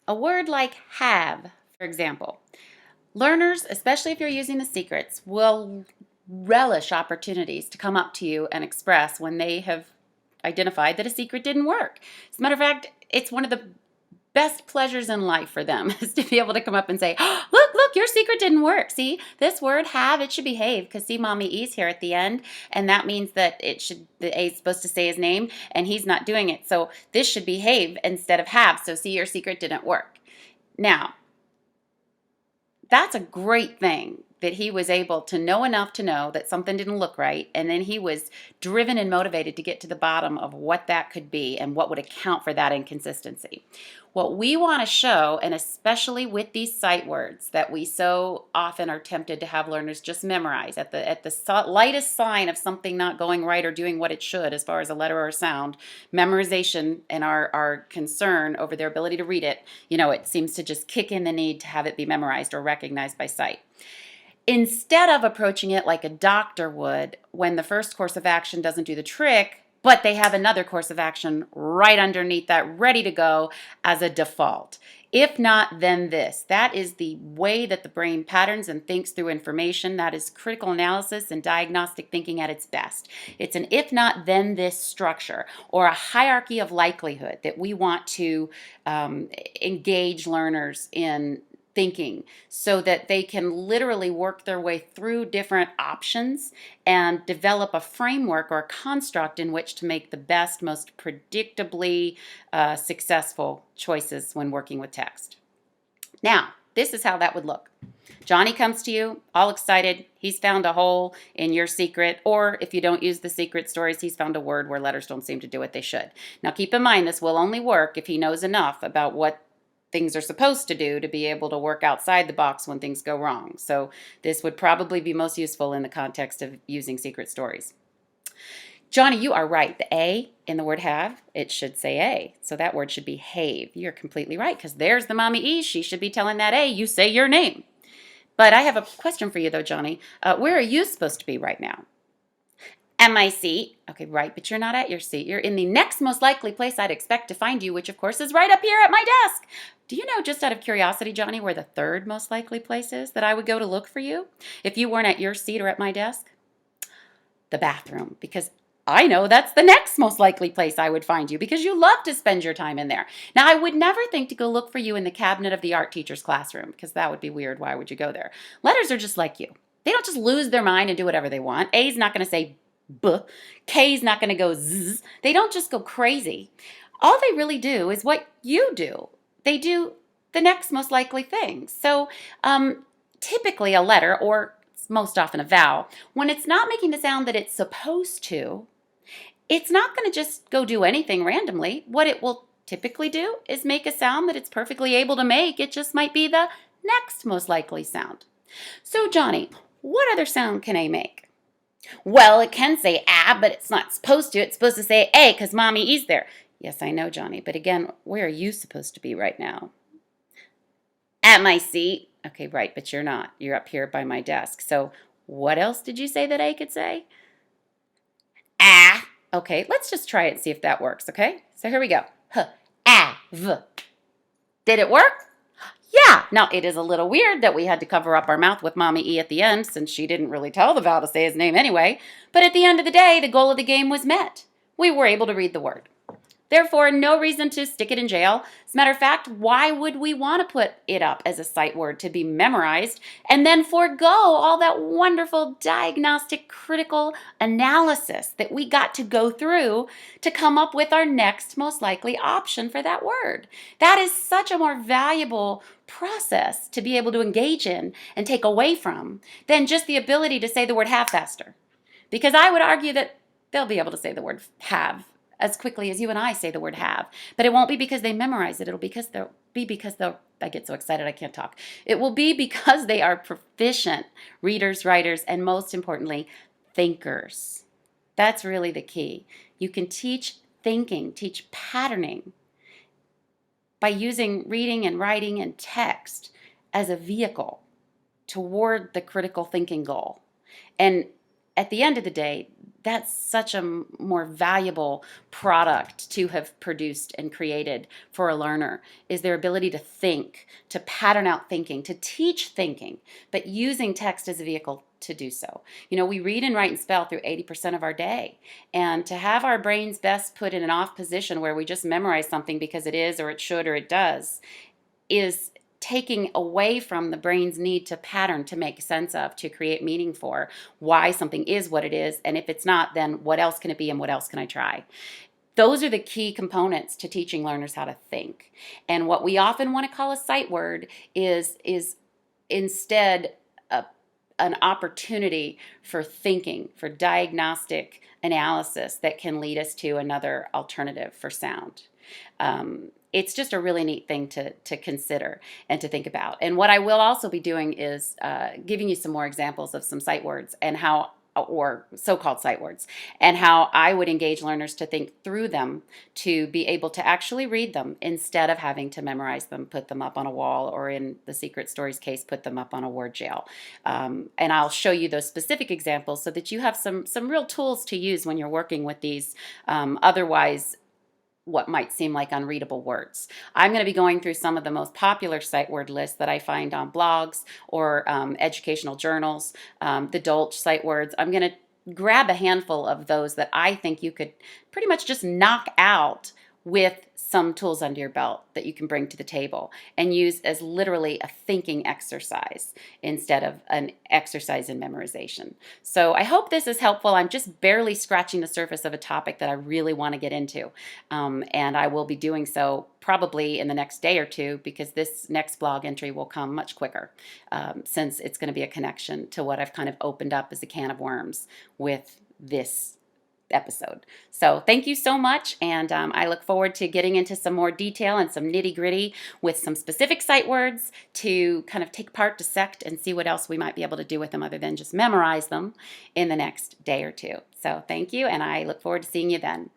A word like have, for example. Learners, especially if you're using the secrets, will relish opportunities to come up to you and express when they have identified that a secret didn't work. As a matter of fact, it's one of the best pleasures in life for them is to be able to come up and say, oh, look, your secret didn't work. See, this word have, it should behave because see, mommy E's here at the end, and that means that the A is supposed to say his name, and he's not doing it. So this should behave instead of have. So see, your secret didn't work. Now, that's a great thing that he was able to know enough to know that something didn't look right, and then he was driven and motivated to get to the bottom of what that could be and what would account for that inconsistency. What we want to show, and especially with these sight words that we so often are tempted to have learners just memorize at the lightest sign of something not going right or doing what it should as far as a letter or a sound, memorization and our concern over their ability to read it, it seems to just kick in the need to have it be memorized or recognized by sight. Instead of approaching it like a doctor would when the first course of action doesn't do the trick, but they have another course of action right underneath that ready to go as a default. If not, then this. That is the way that the brain patterns and thinks through information. That is critical analysis and diagnostic thinking at its best. It's an if not, then this structure, or a hierarchy of likelihood that we want to engage learners in thinking so that they can literally work their way through different options and develop a framework or a construct in which to make the best, most predictably successful choices when working with text. Now, this is how that would look. Johnny comes to you all excited. He's found a hole in your secret, or if you don't use the secret stories, he's found a word where letters don't seem to do what they should. Now, keep in mind, this will only work if he knows enough about what things are supposed to do to be able to work outside the box when things go wrong. So this would probably be most useful in the context of using secret stories. Johnny, you are right. The A in the word have, it should say A. So that word should be have. You're completely right because there's the mommy E. She should be telling that A, you say your name. But I have a question for you though, Johnny. Where are you supposed to be right now? At my seat. Okay, right, but you're not at your seat. You're in the next most likely place I'd expect to find you, which of course is right up here at my desk. Do you know, just out of curiosity, Johnny, where the third most likely place is that I would go to look for you if you weren't at your seat or at my desk? The bathroom, because I know that's the next most likely place I would find you because you love to spend your time in there. Now, I would never think to go look for you in the cabinet of the art teacher's classroom because that would be weird. Why would you go there? Letters are just like you. They don't just lose their mind and do whatever they want. A's not going to say B. K's not going to go Z. They don't just go crazy. All they really do is what you do. They do the next most likely thing. So typically a letter, or most often a vowel, when it's not making the sound that it's supposed to, it's not going to just go do anything randomly. What it will typically do is make a sound that it's perfectly able to make. It just might be the next most likely sound. So Johnny, what other sound can A make? Well, it can say ah, but it's not supposed to. It's supposed to say A because mommy E's there. Yes, I know, Johnny, but again, where are you supposed to be right now? At my seat. Okay, right, but you're not. You're up here by my desk. So what else did you say that A could say? Ah. Okay, let's just try it and see if that works, okay? So here we go. H, ah, v. Did it work? Yeah. Now, it is a little weird that we had to cover up our mouth with Mommy E at the end since she didn't really tell the vowel to say his name anyway. But at the end of the day, the goal of the game was met. We were able to read the word. Therefore, no reason to stick it in jail. As a matter of fact, why would we want to put it up as a sight word to be memorized and then forego all that wonderful diagnostic critical analysis that we got to go through to come up with our next most likely option for that word? That is such a more valuable process to be able to engage in and take away from than just the ability to say the word have faster. Because I would argue that they'll be able to say the word have as quickly as you and I say the word have. But it won't be because they memorize it. It'll be because they'll, I get so excited I can't talk. It will be because they are proficient readers, writers, and most importantly, thinkers. That's really the key. You can teach thinking, teach patterning by using reading and writing and text as a vehicle toward the critical thinking goal. And at the end of the day, that's such a more valuable product to have produced and created for a learner, is their ability to think, to pattern out thinking, to teach thinking, but using text as a vehicle to do so. You know, we read and write and spell through 80% of our day, and to have our brains best put in an off position where we just memorize something because it is or it should or it does is taking away from the brain's need to pattern, to make sense of, to create meaning for why something is what it is, and if it's not, then what else can it be and what else can I try? Those are the key components to teaching learners how to think. And what we often want to call a sight word is instead an opportunity for thinking, for diagnostic analysis that can lead us to another alternative for sound. It's just a really neat thing to consider and to think about. And what I will also be doing is giving you some more examples of some sight words and how, or so-called sight words, and how I would engage learners to think through them to be able to actually read them instead of having to memorize them, put them up on a wall, or in the Secret Stories case, put them up on a word jail. And I'll show you those specific examples so that you have some real tools to use when you're working with these otherwise what might seem like unreadable words. I'm going to be going through some of the most popular sight word lists that I find on blogs or educational journals, the Dolch sight words. I'm going to grab a handful of those that I think you could pretty much just knock out with some tools under your belt that you can bring to the table and use as literally a thinking exercise instead of an exercise in memorization. So I hope this is helpful. I'm just barely scratching the surface of a topic that I really want to get into, and I will be doing so probably in the next day or two, because this next blog entry will come much quicker, since it's going to be a connection to what I've kind of opened up as a can of worms with this episode. So thank you so much, and I look forward to getting into some more detail and some nitty-gritty with some specific sight words to kind of take apart, dissect, and see what else we might be able to do with them other than just memorize them in the next day or two. So thank you, and I look forward to seeing you then.